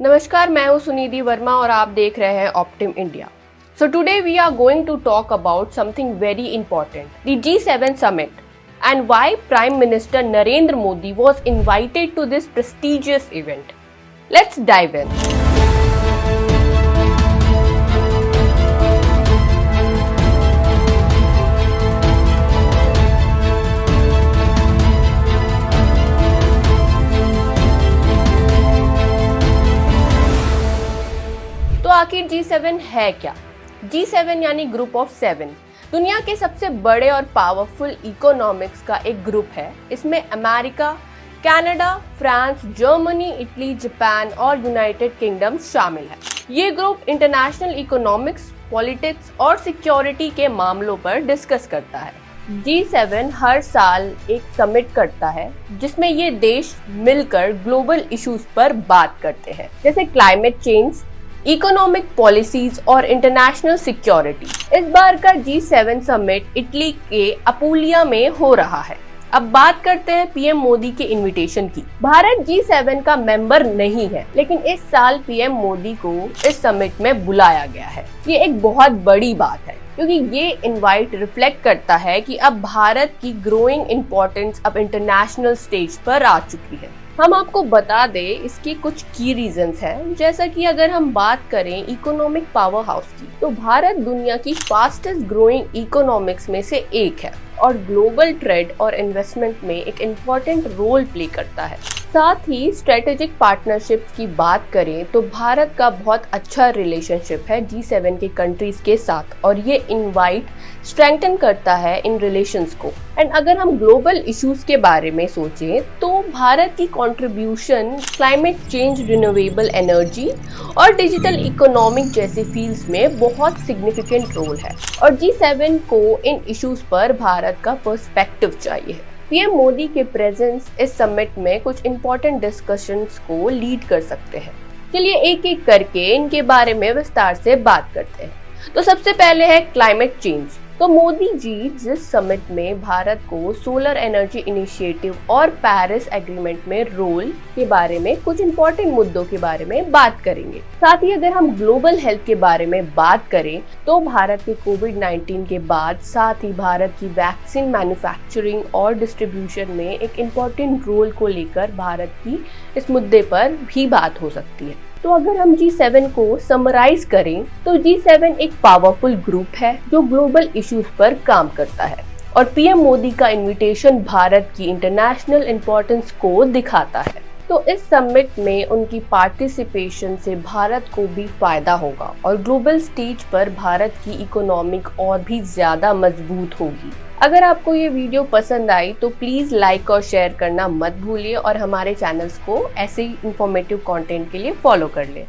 नमस्कार, मैं हूं सुनिधि वर्मा और आप देख रहे हैं ऑप्टिम India. So today we are going to talk about something very important, the G7 summit, and why Prime Minister Narendra Modi was invited to this prestigious event. Let's dive in. तो आखिर G7 है क्या? G7 यानी group of 7 दुनिया के सबसे बड़े और पावरफुल इकोनॉमिक्स का एक ग्रुप है। इसमें America, Canada, France, Germany, Italy, Japan और यूनाइटेड किंगडम शामिल है। ये ग्रुप इंटरनेशनल इकोनॉमिक्स, पॉलिटिक्स और सिक्योरिटी के मामलों पर डिस्कस करता है। G7 हर साल एक समिट करता है जिसमें ये देश मिलकर ग्लोबल इश्यूज पर बात करते हैं, जैसे क्लाइमेट चेंज, इकोनॉमिक पॉलिसीज और इंटरनेशनल सिक्योरिटी। इस बार का G7 समिट इटली के अपुलिया में हो रहा है। अब बात करते हैं पीएम मोदी के इनविटेशन की। भारत G7 का मेंबर नहीं है, लेकिन इस साल पीएम मोदी को इस समिट में बुलाया गया है। ये एक बहुत बड़ी बात है, क्योंकि ये इनवाइट रिफ्लेक्ट करता है कि अब भारत की ग्रोइंग इम्पोर्टेंस अब इंटरनेशनल स्टेज पर आ चुकी है। हम आपको बता दें इसके कुछ की रीजंस हैं, जैसा कि अगर हम बात करें इकोनॉमिक पावर हाउस की, तो भारत दुनिया की फास्टेस्ट ग्रोइंग इकोनॉमिक्स में से एक है और ग्लोबल ट्रेड और इन्वेस्टमेंट में एक इम्पोर्टेंट रोल प्ले करता है। साथ ही स्ट्रेटेजिक पार्टनरशिप की बात करें तो भारत का बहुत अच्छा रिलेशनशिप है G7 के कंट्रीज के साथ और ये इनवाइट स्ट्रेंथन करता है इन रिलेशंस को। एंड अगर हम ग्लोबल इश्यूज के बारे में सोचें तो भारत की contribution climate change, renewable energy और डिजिटल इकोनॉमिक जैसे फील्ड्स में बहुत सिग्निफिकेंट रोल है और G7 को इन इश्यूज पर भारत का पर्सपेक्टिव चाहिए। पीएम मोदी के प्रेजेंस इस समिट में कुछ इंपॉर्टेंट डिस्कशंस को लीड कर सकते हैं। चलिए एक एक करके इनके बारे में विस्तार से बात करते हैं। तो सबसे पहले है क्लाइमेट चेंज। तो मोदी जी जिस समिट में भारत को सोलर एनर्जी इनिशिएटिव और पेरिस एग्रीमेंट में रोल के बारे में कुछ इंपॉर्टेंट मुद्दों के बारे में बात करेंगे। साथ ही अगर हम ग्लोबल हेल्थ के बारे में बात करें तो भारत के कोविड-19 के बाद साथ ही भारत की वैक्सीन मैन्युफैक्चरिंग और डिस्ट्रीब्यूशन में एक इम्पॉर्टेंट रोल को लेकर भारत की इस मुद्दे पर भी बात हो सकती है। तो अगर हम G7 को समराइज करें तो G7 एक पावरफुल ग्रुप है जो ग्लोबल इश्यूज पर काम करता है और पीएम मोदी का इनविटेशन भारत की इंटरनेशनल इंपॉर्टेंस को दिखाता है। तो इस समिट में उनकी पार्टिसिपेशन से भारत को भी फायदा होगा और ग्लोबल स्टेज पर भारत की इकोनॉमिक और भी ज्यादा मजबूत होगी। अगर आपको ये वीडियो पसंद आई तो प्लीज लाइक और शेयर करना मत भूलिए और हमारे चैनल्स को ऐसे ही इंफॉर्मेटिव कंटेंट के लिए फॉलो कर लें।